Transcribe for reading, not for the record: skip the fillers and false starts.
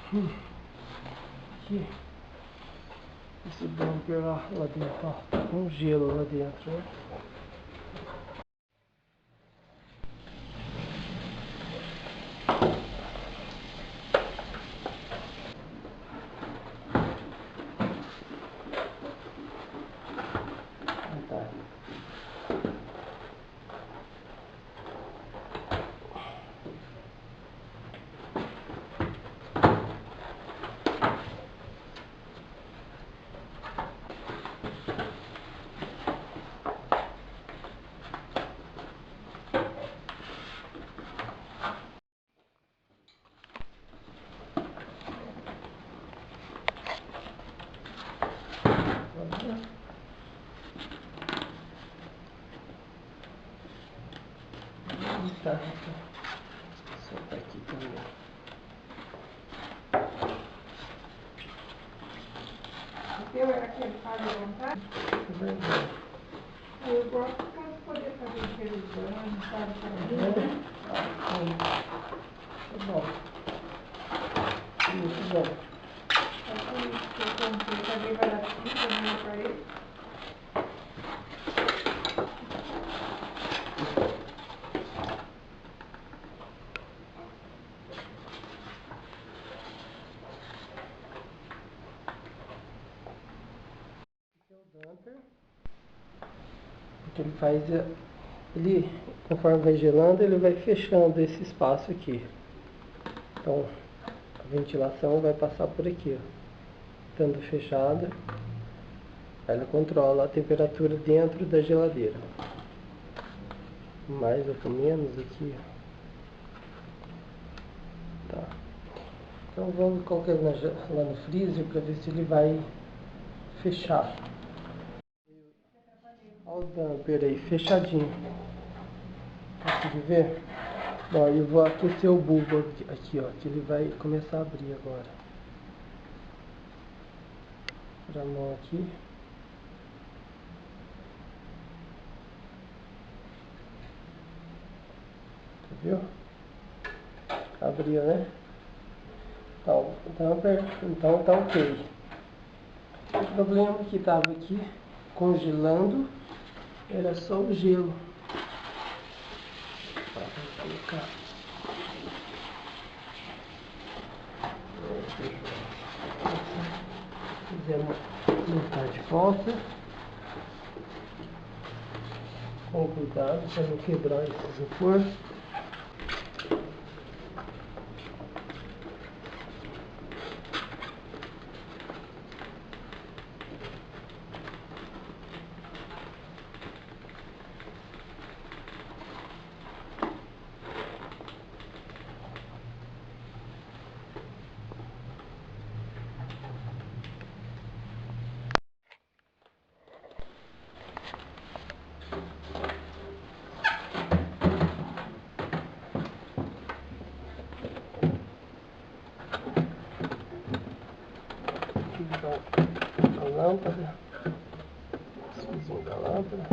Aqui. Esse bumper lá dentro, ó. Tá com gelo lá dentro, né? Tá. Soltar aqui também. O teu era aquele que faz à vontade? É verdade. Eu gosto de poder fazer refrigerando, sabe? Também. É bom. Muito bom. É por isso que eu comprei, paguei baratinho também no aparelho. O que ele faz é, ele, conforme vai gelando, ele vai fechando esse espaço aqui. Então, a ventilação vai passar por aqui, ó. Estando fechada, ela controla a temperatura dentro da geladeira. Mais ou menos aqui, ó. Tá. Então vamos colocar ele lá no freezer para ver se ele vai fechar. Olha o damper aí, fechadinho. Consegue ver? Bom, eu vou aquecer o bulbo aqui, ó, que ele vai começar a abrir agora. Para a mão aqui. Viu? Abriu, né? Então, o damper, então tá ok. O problema que estava aqui congelando era só o gelo. Vou colocar. Fizemos montar de volta. Com cuidado para não quebrar esse isopor. Então, a lâmpada, os fizinhos da lâmpada.